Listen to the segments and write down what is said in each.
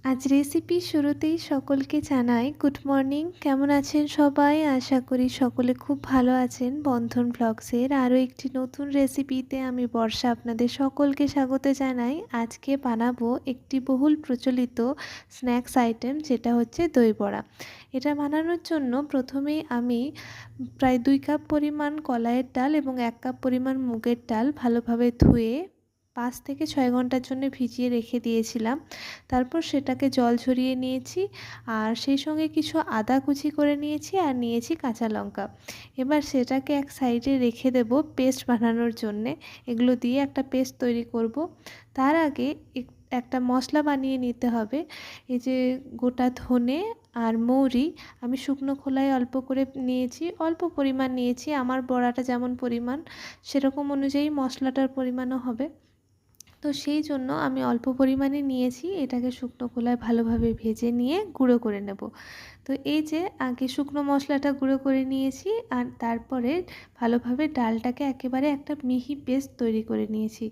আজ রেসিপি শুরুতেই সকলকে জানাই গুড মর্নিং। কেমন আছেন সবাই? আশা করি সকলে খুব ভালো আছেন। বন্ধন ব্লগসের আরও একটি নতুন রেসিপিতে আমি বর্ষা আপনাদের সকলকে স্বাগত জানাই। আজকে বানাবো একটি বহুল প্রচলিত স্ন্যাক্স আইটেম, যেটা হচ্ছে দই বড়া। এটা বানানোর জন্য প্রথমেই আমি প্রায় 2 কাপ পরিমাণ কলাইয়ের ডাল এবং 1 কাপ পরিমাণ মুগের ডাল ভালোভাবে ধুয়ে 5 থেকে 6 ঘন্টার জন্য ভিজিয়ে রেখে দিয়েছিলাম। তারপর সেটাকে জল ঝরিয়ে নিয়েছি, আর সেই সঙ্গে কিছু আদা কুচি করে নিয়েছি আর নিয়েছি কাঁচা লঙ্কা। এবার সেটাকে এক সাইডে রেখে দেব পেস্ট বানানোর জন্যে। এগুলো দিয়ে একটা পেস্ট তৈরি করব। তার আগে একটা মশলা বানিয়ে নিতে হবে। এই যে গোটা ধনে আর মৌরি আমি শুকনো খোলায় অল্প করে নিয়েছি, অল্প পরিমাণ নিয়েছি। আমার বড়াটা যেমন পরিমাণ সেরকম অনুযায়ী মশলাটার পরিমাণও হবে। তো সেই জন্য আমি অল্প পরিমাণে নিয়েছি। এটাকে শুকনো খোলায় ভালোভাবে ভেজে নিয়ে গুঁড়ো করে নেব। তো এই যে আগে শুকনো মশলাটা গুঁড়ো করে নিয়েছি, আর তারপরে ভালোভাবে ডালটাকে একেবারে একটা মিহি পেস্ট তৈরি করে নিয়েছি।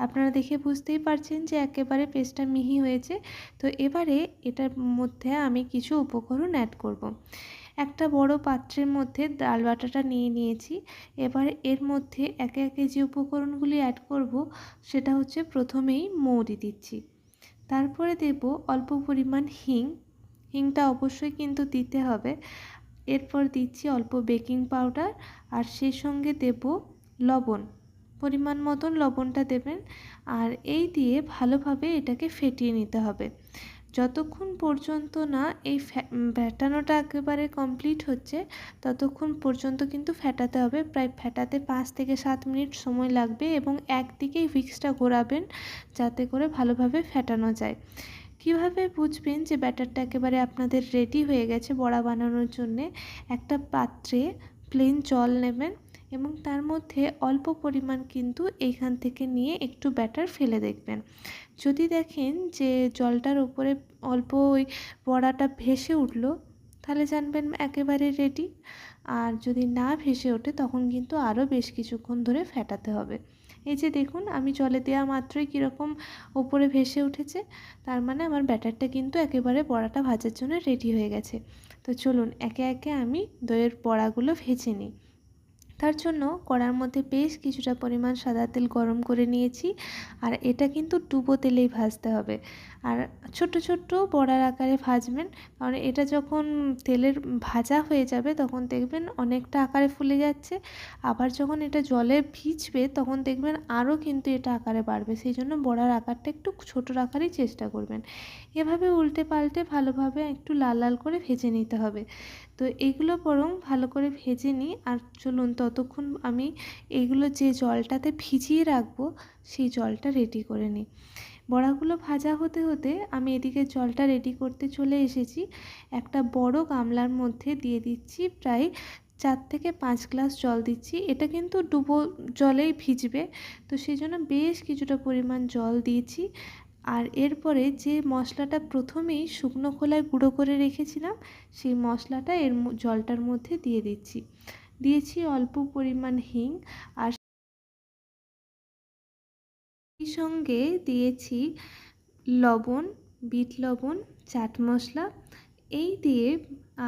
আপনারা দেখে বুঝতেই পারছেন যে একেবারে পেস্টটা মিহি হয়েছে। তো এবারে এটার মধ্যে আমি কিছু উপকরণ অ্যাড করব। একটা বড় পাত্রের মধ্যে ডাল বাটাটা নিয়ে নিয়েছি। এবার এর মধ্যে একে একে যে উপকরণগুলি অ্যাড করব সেটা হচ্ছে, প্রথমেই মৌরি দিচ্ছি, তারপরে দেব অল্প পরিমাণ হিং। হিংটা অবশ্যই কিন্তু দিতে হবে। এরপর দিচ্ছি অল্প বেকিং পাউডার, আর সেই সঙ্গে দেব লবণ। পরিমাণ মতন লবণটা দেবেন। আর এই দিয়ে ভালোভাবে এটাকে ফেটিয়ে নিতে হবে। যতক্ষণ পর্যন্ত না এই ফেটানোটা একেবারে কমপ্লিট হচ্ছে ততক্ষণ পর্যন্ত কিন্তু ফেটাতে হবে। প্রায় ফেটাতে 5 থেকে 7 মিনিট সময় লাগবে, এবং একদিকেই হুইস্কটা ঘোরাবেন যাতে করে ভালোভাবে ফেটানো যায়। কিভাবে বুঝবেন যে ব্যাটারটা একেবারে আপনাদের রেডি হয়ে গেছে বড়া বানানোর জন্যে? একটা পাত্রে প্লেন জল নেবেন এবং তার মধ্যে অল্প পরিমাণ কিন্তু এইখান থেকে নিয়ে একটু ব্যাটার ফেলে দেখবেন। যদি দেখেন যে জলটার উপরে অল্প ওই বড়াটা ভেসে উঠলো, তাহলে জানবেন একেবারে রেডি। আর যদি না ভেসে ওঠে তখন কিন্তু আরও বেশ কিছুক্ষণ ধরে ফেটাতে হবে। এই যে দেখুন, আমি জলে দেওয়া মাত্রই কীরকম ওপরে ভেসে উঠেছে, তার মানে আমার ব্যাটারটা কিন্তু একেবারে বড়াটা ভাজার জন্য রেডি হয়ে গেছে। তো চলুন একে একে আমি দইয়ের বড়াগুলো ভেজে নিই। তার জন্য কড়ার মধ্যে বেশ কিছুটা পরিমাণ সাদা তেল গরম করে নিয়েছি, আর এটা কিন্তু ডুবো তেলেই ভাজতে হবে। আর ছোট ছোট বড়ার আকারে ভাজবেন, কারণ এটা যখন তেলের ভাজা হয়ে যাবে তখন দেখবেন অনেকটা আকারে ফুলে যাচ্ছে। আবার যখন এটা জলে ভিজবে তখন দেখবেন আরও কিন্তু এটা আকারে বাড়বে। সেই জন্য বড়ার আকারটা একটু ছোটো রাখারই চেষ্টা করবেন। এভাবে উল্টে পাল্টে ভালোভাবে একটু লাল লাল করে ভেজে নিতে হবে। তো এগুলো বরং ভালো করে ভেজে নিই। আর চলুন ততক্ষণ আমি এইগুলো যে জলটাতে ভিজিয়ে রাখবো সেই জলটা রেডি করে নিই। বড়াগুলো ভাজা হতে হতে আমি এদিকে জলটা রেডি করতে চলে এসেছি। একটা বড় গামলার মধ্যে দিয়ে দিচ্ছি প্রায় 4 থেকে 5 গ্লাস জল দিচ্ছি। এটা কিন্তু ডুবো জলেই ভিজবে, তো সেই জন্য বেশ কিছুটা পরিমাণ জল দিয়েছি। আর এরপরে যে মশলাটা প্রথমেই শুকনো খোলায় গুঁড়ো করে রেখেছিলাম সেই মশলাটা জলটার মধ্যে দিয়ে দিচ্ছি। দিয়েছি অল্প পরিমাণ হিং, আর সেই সঙ্গে দিয়েছি লবণ, বিট লবণ, চাট মশলা। এই দিয়ে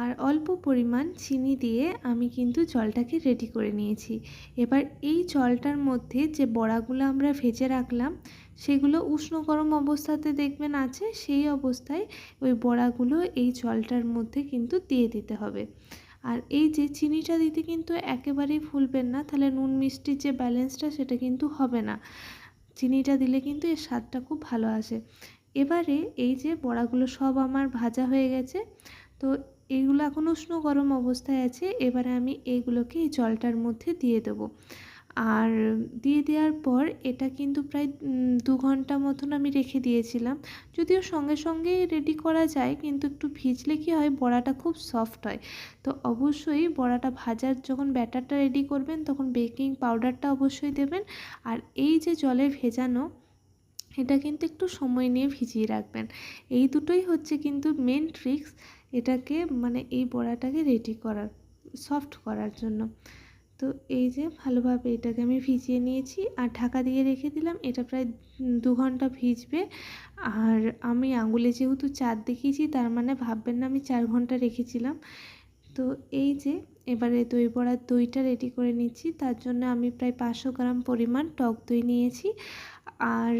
আর অল্প পরিমাণ চিনি দিয়ে আমি কিন্তু জলটাকে রেডি করে নিয়েছি। এবার এই জলটার মধ্যে যে বড়াগুলো আমরা ভেজে রাখলাম সেগুলো উষ্ণ গরম অবস্থাতে দেখবেন আছে, সেই অবস্থায় ওই বড়াগুলো এই জলটার মধ্যে কিন্তু দিয়ে দিতে হবে। আর এই যে চিনিটা দিতে কিন্তু একেবারেই ভুলবেন না, তাহলে নুন মিষ্টির যে ব্যালেন্সটা সেটা কিন্তু হবে না। চিনিটা দিলে কিন্তু এর স্বাদটা খুব ভালো আসে। এবারে এই যে বড়াগুলো সব আমার ভাজা হয়ে গেছে, তো এইগুলো এখন উষ্ণ গরম অবস্থায় আছে। এবারে আমি এইগুলোকে এই জলটার মধ্যে দিয়ে দেবো। আর দিয়ে দেওয়ার পর এটা কিন্তু প্রায় 2 ঘন্টা মতন আমি রেখে দিয়েছিলাম। যদিও সঙ্গে সঙ্গেই রেডি করা যায়, কিন্তু একটু ভিজলে কী হয়, বড়াটা খুব সফট হয়। তো অবশ্যই বড়াটা ভাজার যখন ব্যাটারটা রেডি করবেন তখন বেকিং পাউডারটা অবশ্যই দেবেন। আর এই যে জলে ভেজানো, এটা কিন্তু একটু সময় নিয়ে ভিজিয়ে রাখবেন। এই দুটোই হচ্ছে কিন্তু মেন ট্রিক্স এটাকে, মানে এই বড়াটাকে রেডি করার, সফট করার জন্য। তো এই যে ভালোভাবে এটাকে আমি ভিজিয়ে নিয়েছি আর ঢাকা দিয়ে রেখে দিলাম। এটা প্রায় 2 ঘন্টা ভিজবে। আর আমি আঙুলে যেহেতু 4 দেখিয়েছি, তার মানে ভাববেন না আমি 4 ঘন্টা রেখেছিলাম। তো এই যে এবারে দই বড়ার দইটা রেডি করে নিচ্ছি। তার জন্য আমি প্রায় 500 গ্রাম পরিমাণ টক দই নিয়েছি। আর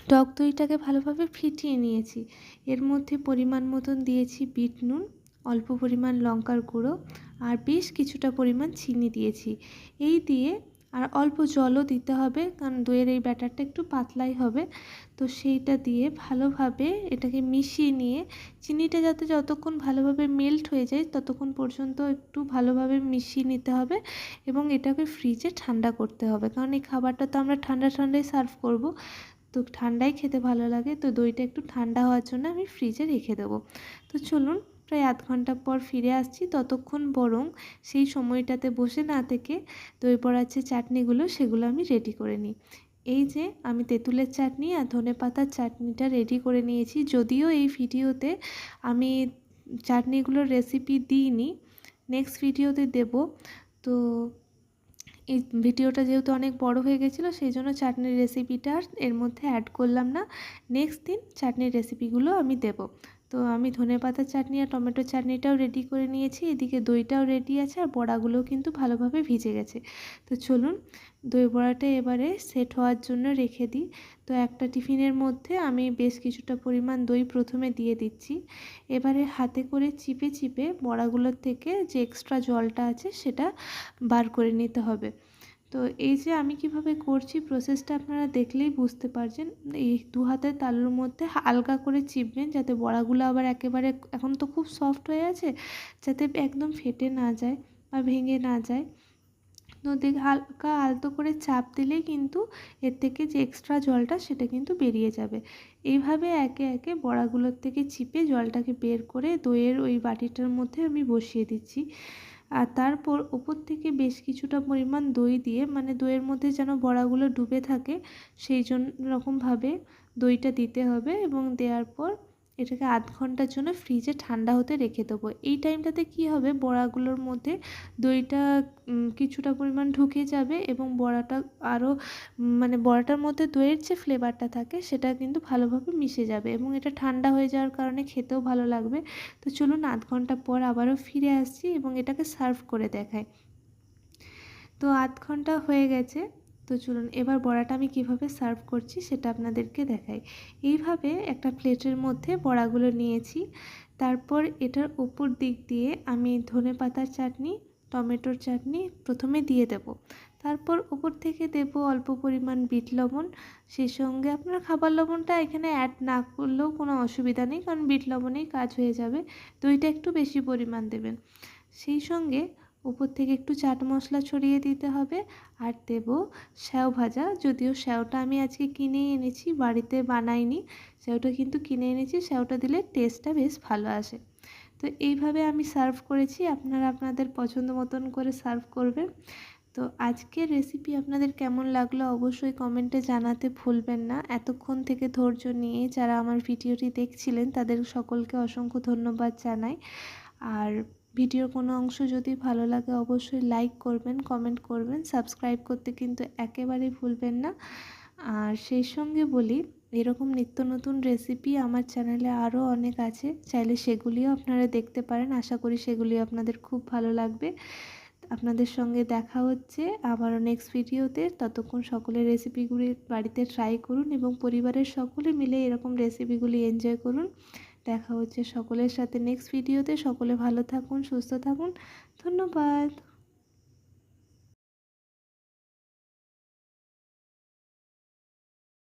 টক দইটাকে ভালোভাবে ফিটিয়ে নিয়েছি। এর মধ্যে পরিমাণ মতন দিয়েছি বিট নুন, অল্প পরিমাণ লঙ্কার গুঁড়ো আর বেশ কিছুটা পরিমাণ চিনি দিয়েছি। এই দিয়ে আর অল্প জলও দিতে হবে, কারণ দইয়ের এই ব্যাটারটা একটু পাতলাই হবে। তো সেইটা দিয়ে ভালোভাবে এটাকে মিশিয়ে নিয়ে চিনিটা যাতে যতক্ষণ ভালোভাবে মেল্ট হয়ে যায় ততক্ষণ পর্যন্ত একটু ভালোভাবে মিশিয়ে নিতে হবে এবং এটাকে ফ্রিজে ঠান্ডা করতে হবে, কারণ এই খাবারটা তো আমরা ঠান্ডা ঠান্ডায় সার্ভ করব। তো ঠান্ডাই খেতে ভালো লাগে। তো দইটা একটু ঠান্ডা হওয়ার জন্য আমি ফ্রিজে রেখে দেবো। তো চলুন প্রায় আধ ঘন্টা পর ফিরে আসছি। ততক্ষণ বরং সেই সময়টাতে বসে না থেকে দই বড়ার যে চাটনিগুলো সেগুলো আমি রেডি করে নিই। এই যে আমি তেঁতুলের চাটনি আর ধনেপাতার চাটনিটা রেডি করে নিয়েছি। যদিও এই ভিডিওতে আমি চাটনিগুলোর রেসিপি দিইনি, নেক্সট ভিডিওতে দেব। তো এই ভিডিওটা যেহেতু অনেক বড় হয়ে গেছিলো, সেই জন্য চাটনির রেসিপিটা আর এর মধ্যে অ্যাড করলাম না। নেক্সট দিন চাটনির রেসিপিগুলো আমি দেব। তো আমি ধনেপাতার চাটনি আর টমেটোর চাটনিটাও রেডি করে নিয়েছি। এদিকে দইটাও রেডি আছে আর বড়াগুলোও কিন্তু ভালোভাবে ভিজে গেছে। তো চলুন দই বড়াটা এবারে সেট হওয়ার জন্য রেখে দিই। তো একটা টিফিনের মধ্যে আমি বেশ কিছুটা পরিমাণ দই প্রথমে দিয়ে দিচ্ছি। এবারে হাতে করে চিপে চিপে বড়াগুলোর থেকে যে এক্সট্রা জলটা আছে সেটা বার করে নিতে হবে। তো এই যে আমি কিভাবে করছি প্রসেসটা আপনারা দেখলেই বুঝতে পারছেন। এই 2 হাতের তালুর মধ্যে হালকা করে চিপবেন, যাতে বড়াগুলো আবার একেবারে, এখন তো খুব সফট হয়ে আছে, যাতে একদম ফেটে না যায় বা ভেঙে না যায়। তো হালকা আলতো করে চাপ দিলেই কিন্তু এর থেকে যে এক্সট্রা জলটা সেটা কিন্তু বেরিয়ে যাবে। এইভাবে একে একে বড়াগুলোর থেকে চিপে জলটাকে বের করে দইয়ের ওই বাটিটার মধ্যে আমি বসিয়ে দিচ্ছি। আর তারপর ওপর থেকে বেশ কিছুটা পরিমাণ দই দিয়ে, মানে দইয়ের মধ্যে যেন বড়াগুলো ডুবে থাকে সেই জন্য রকমভাবে দইটা দিতে হবে এবং দেওয়ার পর এটাকে আধ ঘন্টার জন্য ফ্রিজে ঠান্ডা হতে রেখে দেবো। এই টাইমটাতে কি হবে, বড়াগুলোর মধ্যে দইটা কিছুটা পরিমাণ ঢুকে যাবে এবং বড়াটা আরও মানে বড়াটার মধ্যে দইয়ের যে ফ্লেভারটা থাকে সেটা কিন্তু ভালোভাবে মিশে যাবে এবং এটা ঠান্ডা হয়ে যাওয়ার কারণে খেতেও ভালো লাগবে। তো চলুন আধ ঘন্টা পর আবারও ফিরে আসছি এবং এটাকে সার্ভ করে দেখাই। তো আধ ঘন্টা হয়ে গেছে। তো চলুন এবার বড়াটা আমি কিভাবে সার্ভ করছি সেটা আপনাদেরকে দেখাই। এইভাবে একটা প্লেটের মধ্যে বড়াগুলো নিয়েছি। তারপর এটার উপর দিক দিয়ে আমি ধনেপাতার চাটনি, টমেটোর চাটনি প্রথমে দিয়ে দেব। তারপর উপর থেকে দেব অল্প পরিমাণ বিট লবণ। সেই সঙ্গে আপনারা খাবার লবণটা এখানে অ্যাড না করলেও কোনো অসুবিধা নেই, কারণ বিট লবণেই কাজ হয়ে যাবে। দইটা একটু বেশি পরিমাণ দেবেন। সেই সঙ্গে উপর থেকে একটু চাট মশলা ছড়িয়ে দিতে হবে আর দেব স্যাও ভাজা। যদিও স্যাওটা আমি আজকে কিনেই এনেছি, বাড়িতে বানাইনি। স্যাওটা কিন্তু কিনে এনেছি, স্যাওটা দিলে টেস্টটা বেশ ভালো আসে। তো এইভাবে আমি সার্ভ করেছি, আপনারা আপনাদের পছন্দ মতন করে সার্ভ করবেন। তো আজকের রেসিপি আপনাদের কেমন লাগলো অবশ্যই কমেন্টে জানাতে ভুলবেন না। এতক্ষণ থেকে ধৈর্য নিয়ে যারা আমার ভিডিওটি দেখছিলেন তাদের সকলকে অসংখ্য ধন্যবাদ জানাই। আর ভিডিওর কোনো অংশ যদি ভালো লাগে অবশ্যই লাইক করবেন, কমেন্ট করবেন, সাবস্ক্রাইব করতে কিন্তু একেবারেই ভুলবেন না। আর সেই সঙ্গে বলি, এরকম নিত্য নতুন রেসিপি আমার চ্যানেলে আরও অনেক আছে, চাইলে সেগুলিও আপনারা দেখতে পারেন। আশা করি সেগুলি আপনাদের খুব ভালো লাগবে। আপনাদের সঙ্গে দেখা হচ্ছে আবারও নেক্সট ভিডিওতে। ততক্ষণ সকলের রেসিপিগুলি বাড়িতে ট্রাই করুন এবং পরিবারের সকলে মিলে এরকম রেসিপিগুলি এনজয় করুন। দেখা হচ্ছে সকলের সাথে নেক্সট ভিডিওতে। সকলে ভালো থাকুন, সুস্থ থাকুন। ধন্যবাদ।